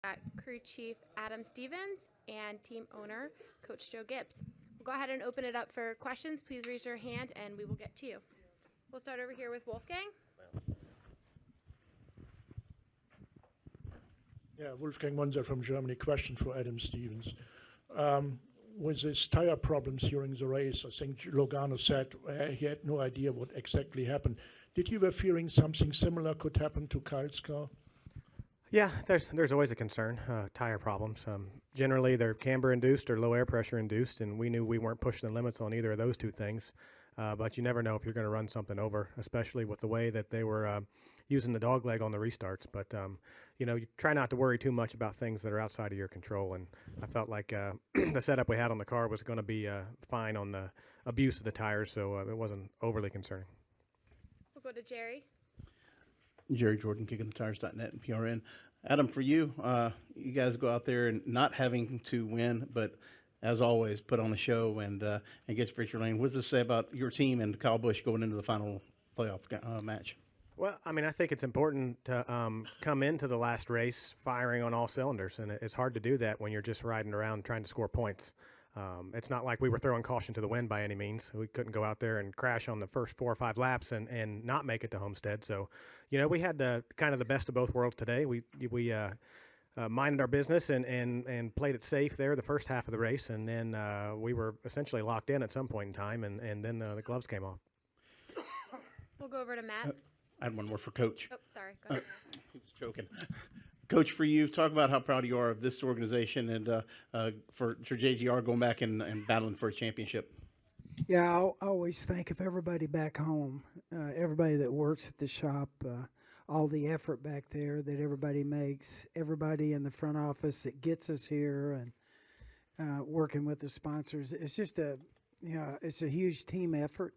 Got crew chief Adam Stevens and team owner Coach Joe Gibbs. We'll go ahead and open it up for questions. Please raise your hand and we will get to you. We'll start over here with Wolfgang. Yeah, Wolfgang Munzer from Germany. Question for Adam Stevens. With his tire problems during the race, I think Logano said he had no idea what exactly happened. Did you were fearing something similar could happen to Kyle's car? Yeah, there's always a concern, tire problems. Generally, they're camber-induced or low air pressure-induced, and we knew we weren't pushing the limits on either of those two things. But you never know if you're going to run something over, especially with the way that they were using the dog leg on the restarts. But, you try not to worry too much about things that are outside of your control. And I felt like the setup we had on the car was going to be fine on the abuse of the tires, so it wasn't overly concerning. We'll go to Jerry. Jerry Jordan, kickingthetires.net and PRN. Adam, for you, you guys go out there and not having to win, but as always, put on a show and get your victory lane. What does this say about your team and Kyle Busch going into the final playoff match? Well, I mean, I think it's important to come into the last race firing on all cylinders, and it's hard to do that when you're just riding around trying to score points. It's not like we were throwing caution to the wind by any means. We couldn't go out there and crash on the first 4 or 5 laps and not make it to Homestead. So, we had kind of the best of both worlds today. We minded our business and played it safe there the first half of the race, and then we were essentially locked in at some point in time, and then the gloves came off. We'll go over to Matt. I had one more for Coach. Oh, sorry. Go ahead. He was joking. Coach, for you, talk about how proud you are of this organization and for JGR going back and battling for a championship. Yeah, I always think of everybody back home, everybody that works at the shop, all the effort back there that everybody makes, everybody in the front office that gets us here and working with the sponsors. It's just it's a huge team effort.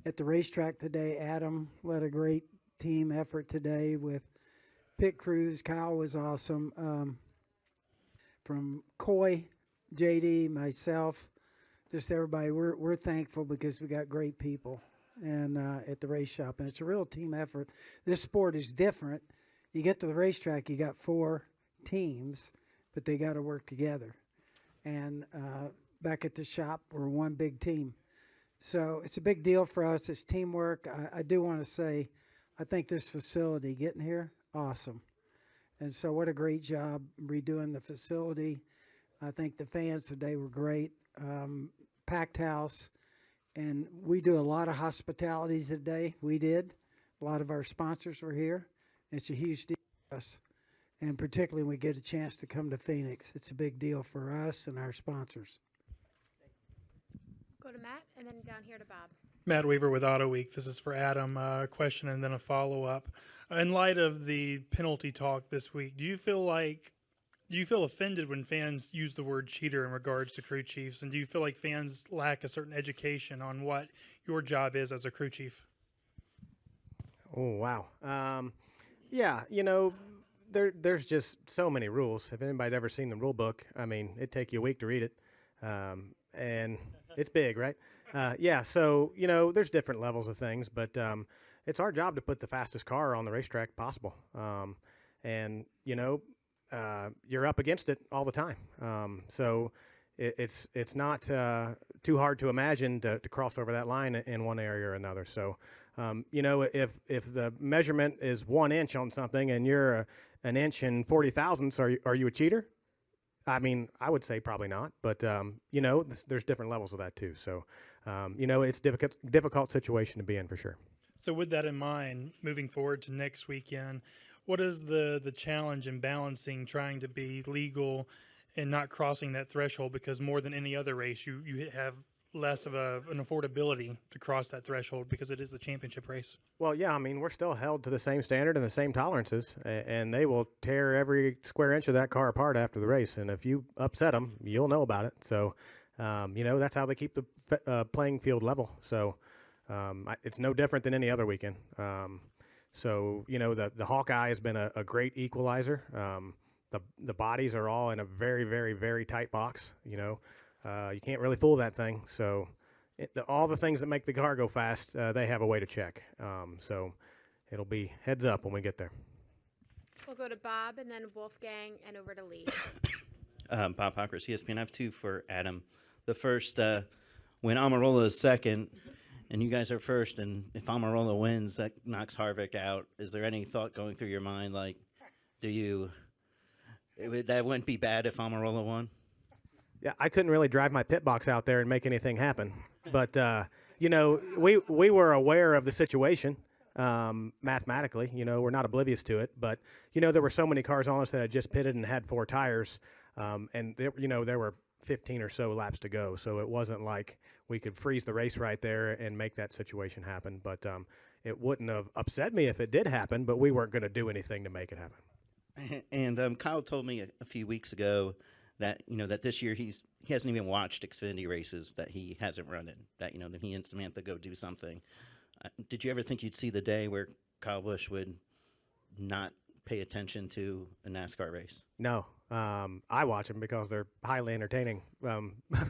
At the racetrack today, Adam led a great team effort today with pit crews. Kyle was awesome. From Coy, JD, myself, just everybody, we're thankful because we got great people and at the race shop, and it's a real team effort. This sport is different. You get to the racetrack, you got 4 teams, but they got to work together. And back at the shop, we're one big team. So it's a big deal for us. It's teamwork. I do want to say, I think this facility getting here, awesome. And so what a great job redoing the facility. I think the fans today were great. Packed house. And we do a lot of hospitalities today. We did. A lot of our sponsors were here. It's a huge deal for us. And particularly when we get a chance to come to Phoenix. It's a big deal for us and our sponsors. Go to Matt and then down here to Bob. Matt Weaver with Auto Week. This is for Adam. A question and then a follow-up. In light of the penalty talk this week, do you feel offended when fans use the word cheater in regards to crew chiefs? And do you feel like fans lack a certain education on what your job is as a crew chief? Oh, wow. Yeah, there's just so many rules. If anybody's ever seen the rule book, I mean, it'd take you a week to read it. And it's big, right? Yeah, so, there's different levels of things, but it's our job to put the fastest car on the racetrack possible. And, you're up against it all the time. So it's not too hard to imagine to cross over that line in one area or another. So, if the measurement is 1 inch on something and you're an inch and 40 thousandths, are you a cheater? I mean, I would say probably not, but, there's different levels of that too. So, it's a difficult situation to be in for sure. So with that in mind, moving forward to next weekend, what is the challenge in balancing trying to be legal and not crossing that threshold? Because more than any other race, you have less of an affordability to cross that threshold because it is the championship race. Well, yeah, I mean, we're still held to the same standard and the same tolerances, and they will tear every square inch of that car apart after the race. And if you upset them, you'll know about it. So, that's how they keep the playing field level. So it's no different than any other weekend. So, the Hawkeye has been a great equalizer. The bodies are all in a very, very, very tight box, you can't really fool that thing. So all the things that make the car go fast, they have a way to check. So it'll be heads up when we get there. We'll go to Bob and then Wolfgang and over to Lee. Bob Hawkers, ESPN. I have two for Adam. The first, when Amarola is second and you guys are first, and if Amarola wins, that knocks Harvick out. Is there any thought going through your mind, like, that wouldn't be bad if Amarola won? Yeah, I couldn't really drive my pit box out there and make anything happen. But, we were aware of the situation mathematically. We're not oblivious to it. But, there were so many cars on us that had just pitted and had 4 tires. And, there were 15 or so laps to go. So it wasn't like we could freeze the race right there and make that situation happen. But it wouldn't have upset me if it did happen, but we weren't going to do anything to make it happen. And Kyle told me a few weeks ago that that this year he hasn't even watched Xfinity races that he hasn't run in. That that he and Samantha go do something. Did you ever think you'd see the day where Kyle Busch would not pay attention to a NASCAR race? No, I watch them because they're highly entertaining,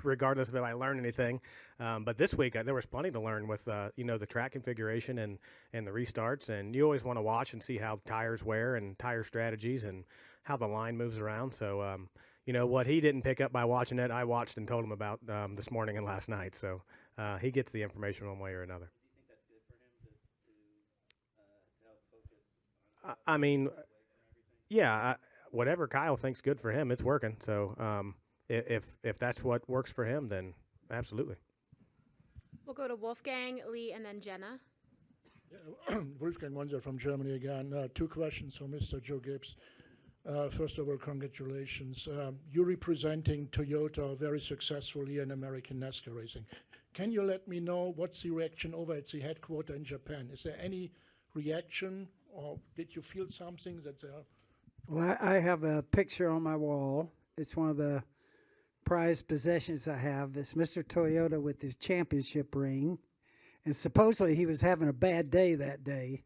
regardless of if I learn anything. But this week there was plenty to learn with the track configuration and the restarts, and you always want to watch and see how tires wear and tire strategies and how the line moves around. So what he didn't pick up by watching it, I watched and told him about this morning and last night. So he gets the information one way or another. Do you think that's good for him to help focus on I mean, yeah, whatever Kyle thinks good for him, it's working. So if that's what works for him, then absolutely. We'll go to Wolfgang, Lee, and then Jenna. Wolfgang Monzer from Germany again. 2 questions for Mr. Joe Gibbs. First of all, congratulations. You're representing Toyota very successfully in American NASCAR racing. Can you let me know what's the reaction over at the headquarters in Japan? Is there any reaction, or did you feel something that Well, I have a picture on my wall. It's one of the prized possessions I have. It's Mr. Toyota with his championship ring. And supposedly he was having a bad day that day,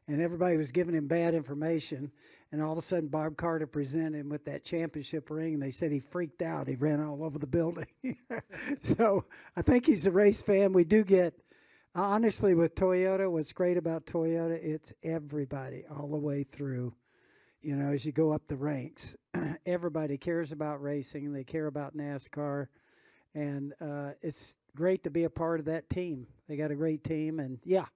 and everybody was giving him bad information. And all of a sudden, Bob Carter presented him with that championship ring, and they said he freaked out. He ran all over the building. So I think he's a race fan. We do get, honestly, with Toyota, what's great about Toyota, it's everybody all the way through. As you go up the ranks, everybody cares about racing. They care about NASCAR. And it's great to be a part of that team. They got a great team. And, yeah,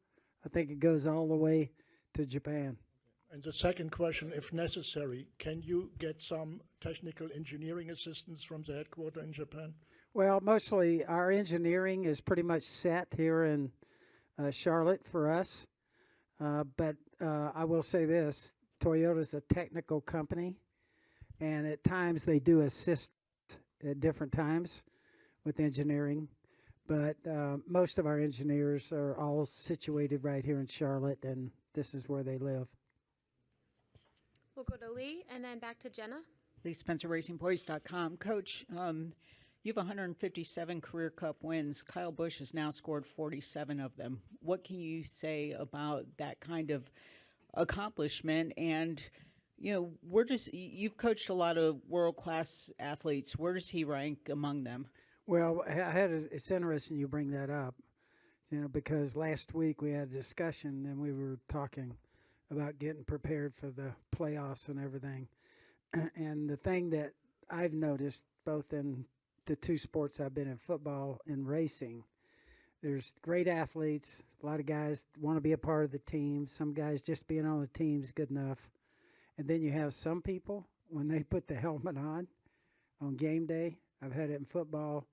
I think it goes all the way to Japan. And the second question, if necessary, can you get some technical engineering assistance from the headquarters in Japan? Well, mostly our engineering is pretty much set here in Charlotte for us. But I will say this, Toyota's a technical company, and at times they do assist at different times with engineering. But most of our engineers are all situated right here in Charlotte, and this is where they live. We'll go to Lee and then back to Jenna. Lee Spencer, RacingBoys.com. Coach, you have 157 Career Cup wins. Kyle Busch has now scored 47 of them. What can you say about that kind of accomplishment? And, you've coached a lot of world-class athletes. Where does he rank among them? Well, it's interesting you bring that up, because last week we had a discussion and we were talking about getting prepared for the playoffs and everything. And the thing that I've noticed, both in the 2 sports I've been in, football and racing, there's great athletes. A lot of guys want to be a part of the team. Some guys just being on the team is good enough. And then you have some people, when they put the helmet on game day, I've had it in football,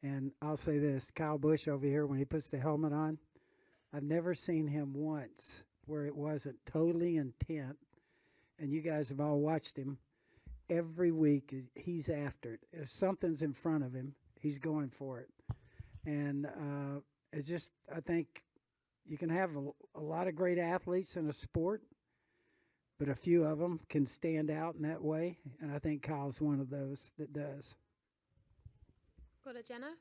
and I'll say this, Kyle Busch over here, when he puts the helmet on, I've never seen him once where it wasn't totally intent, and you guys have all watched him. Every week he's after it. If something's in front of him, he's going for it. And it's just, I think you can have a lot of great athletes in a sport, but a few of them can stand out in that way, and I think Kyle's one of those that does. Go to Jenna.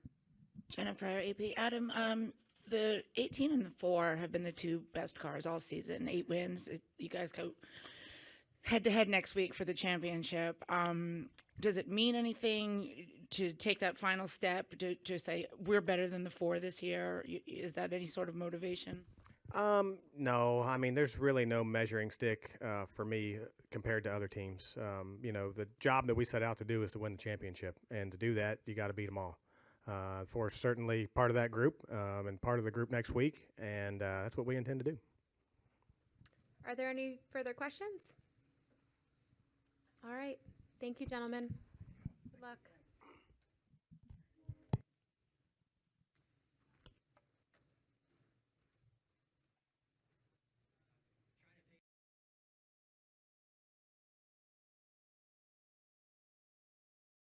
Jennifer, AP. Adam, the 18 and the 4 have been the 2 best cars all season. 8 wins. You guys go head-to-head next week for the championship. Does it mean anything to take that final step to say we're better than the 4 this year? Is that any sort of motivation? No, I mean, there's really no measuring stick for me compared to other teams. The job that we set out to do is to win the championship, and to do that, you got to beat them all. For certainly part of that group and part of the group next week, and that's what we intend to do. Are there any further questions? All right. Thank you, gentlemen. Good luck.